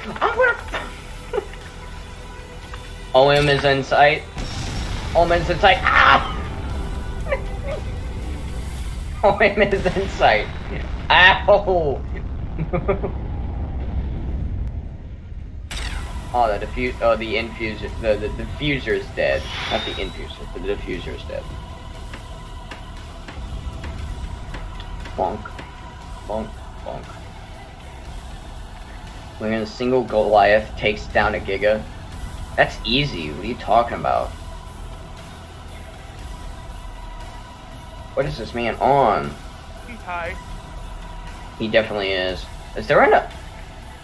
I'm gonna. OM is in sight. OM is in sight. Ah! OM is in sight. Ow! Oh, the infuser, the diffuser is dead. Not the infuser, but the diffuser is dead. Bonk, bonk, bonk. When a single Goliath takes down a Giga, that's easy. What are you talking about? What is this man on? He's high. He definitely is. Is there a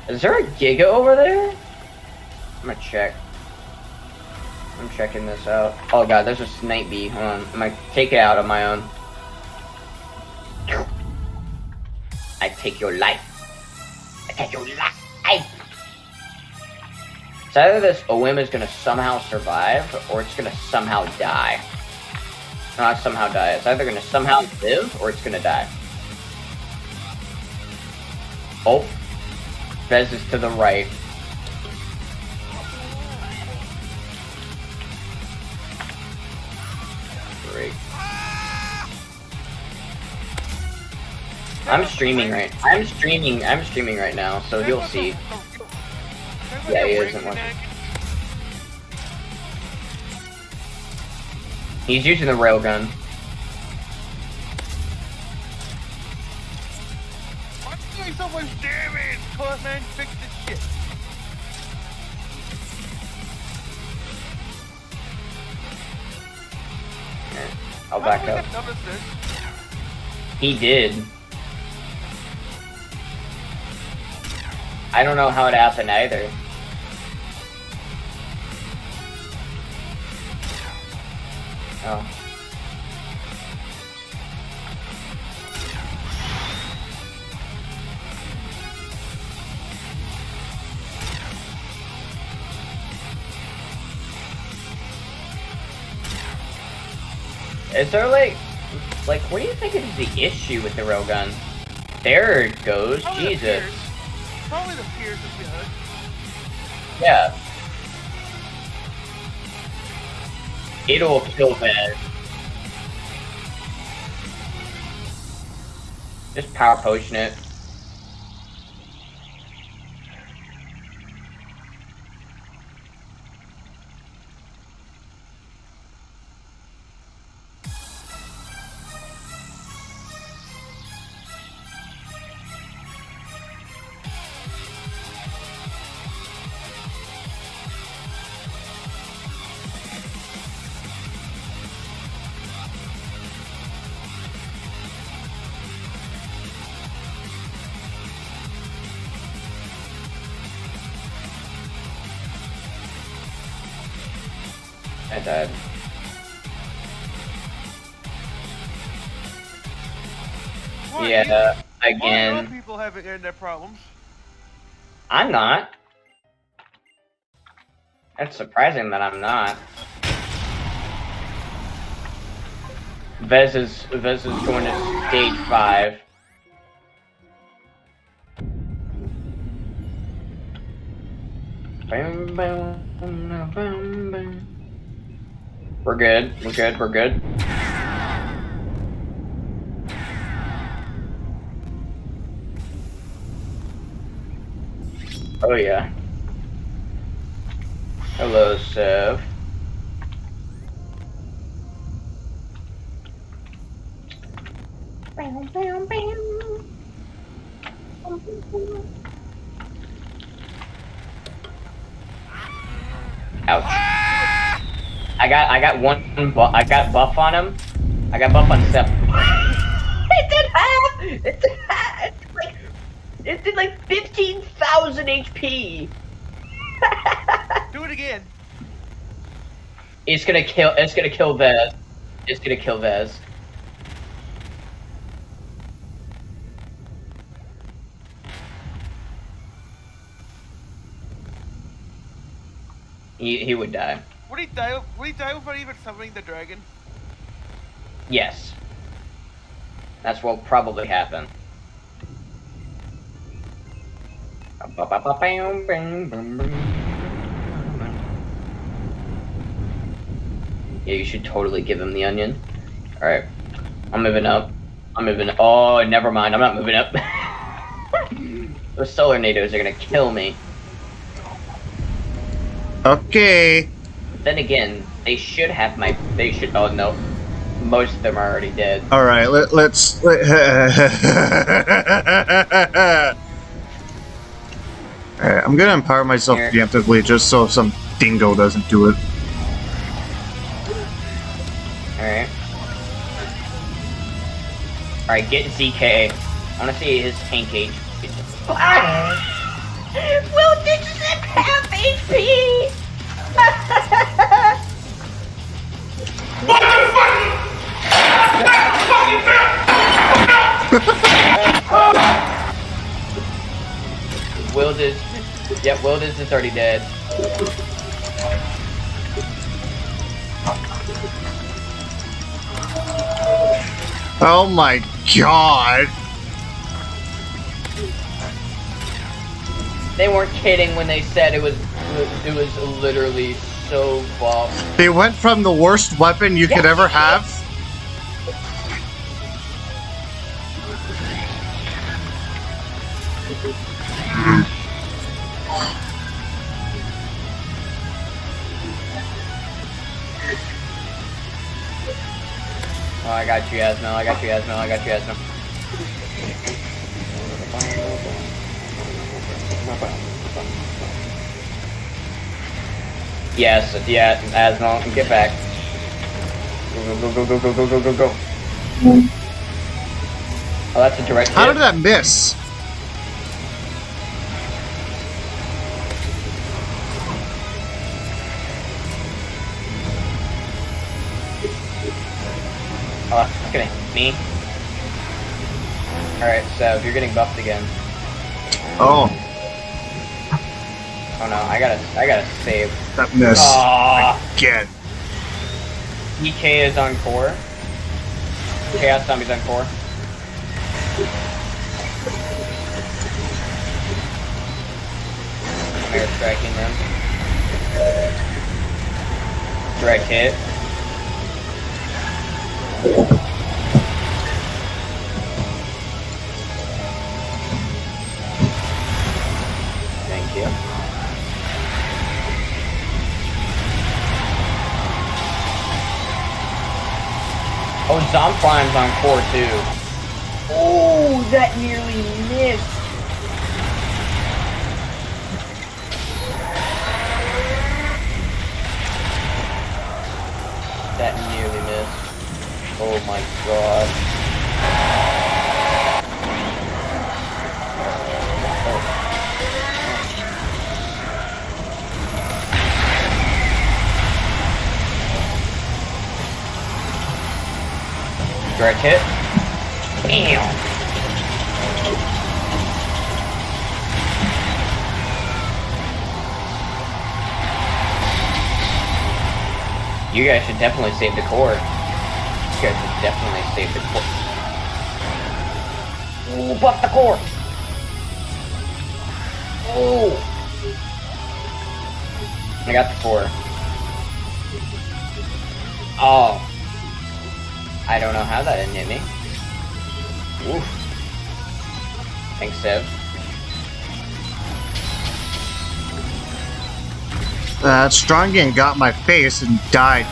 Giga over there? I'm gonna check. I'm checking this out. Oh god, there's a snipe bee. Hold on. I'm gonna take it out on my own. I take your life. I take your life. It's either this OM is gonna somehow survive, or it's gonna somehow die. No, not somehow die. It's either gonna somehow live, or it's gonna die. Oh. Vez is to the right. Great. I'm streaming right now, so he'll see. Yeah, he isn't one. He's using the railgun. I'm doing so much damage! Come on, man, fix this shit. I'll back up. He did. I don't know how it happened either. Oh. Is there like, what do you think is the issue with the railgun? There it goes, Probably Jesus. Probably the Pierce is good. Yeah. It'll kill Vez. Just power potion it. I died. What? Yeah, Why again. other people have internet problems? I'm not. It's surprising that I'm not. Vez is going to stage 5. Bam, bam, bam, bam, bam. We're good. We're good. We're good. Oh yeah. Hello, Sev. Ouch. I got buff on him. I got buff on Sev. It did half! It did half! It did like 15,000 HP! Do it again. It's gonna kill Vez. It's gonna kill Vez. He would die. Would he die without even summoning the dragon? Yes. That's what will probably happen. Yeah, you should totally give him the onion. Alright. I'm moving up. I'm moving. Oh, never mind. I'm not moving up. Those solar tornadoes are gonna kill me. Okay. Then again, they should have my. They should. Oh no, most of them are already dead. All right. Let's. All right, I'm gonna empower myself Here. preemptively just so some dingo doesn't do it. All right. All right. Get ZK. I want to see his tank HP. Will this is at half HP. What the fuck? Wildis. Yep, Wildis is already dead. Oh my god! They weren't kidding when they said it was literally so buff. They went from the worst weapon you could ever have. Oh, I got you, Asmo. I got you, Asmo. I got you, Asmo. Yes, yeah, Asmo, get back. Go, go, go, go, go, go, go, go, go. Oh, that's a direct hit. How did that miss? Oh, it's gonna hit me. Alright, so you're getting buffed again. Oh, Oh no, I gotta save. that miss Ah, again. EK is on core. Chaos Zombie's on core. I'm air striking them. Direct hit. Thank you. Oh, Zom Prime's on core too. Oh, that nearly missed. That nearly missed. Oh my god. Direct hit. Bam! You guys should definitely save the core. You guys should definitely save the core. Ooh, buff the core! Ooh! I got the core. Oh. I don't know how that didn't hit me. Oof. Thanks, Sev. Strongian got my face and died.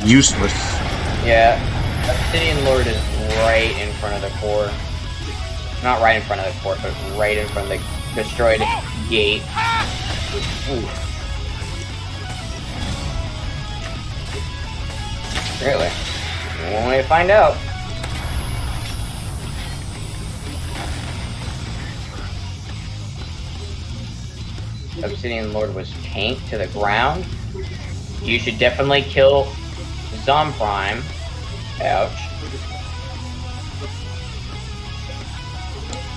Useless. Yeah. Obsidian Lord is right in front of the core. Not right in front of the core, but right in front of the destroyed gate. Oof. Really? One way to find out. Obsidian Lord was tanked to the ground. You should definitely kill Zom Prime. Ouch.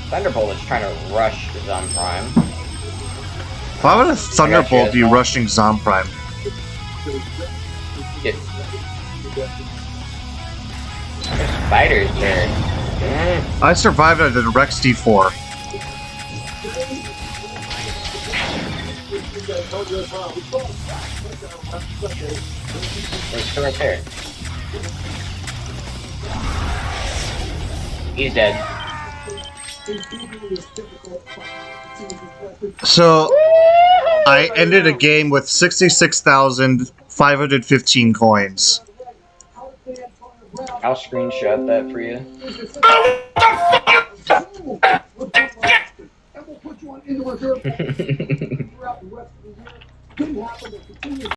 Thunderbolt is trying to rush Zom Prime. Why would a Thunderbolt be rushing Zom Prime? There's spiders there. I survived at the Rex D4. He's still right there. He's dead. So, I ended a game with 66,515 coins. I'll screenshot that for you.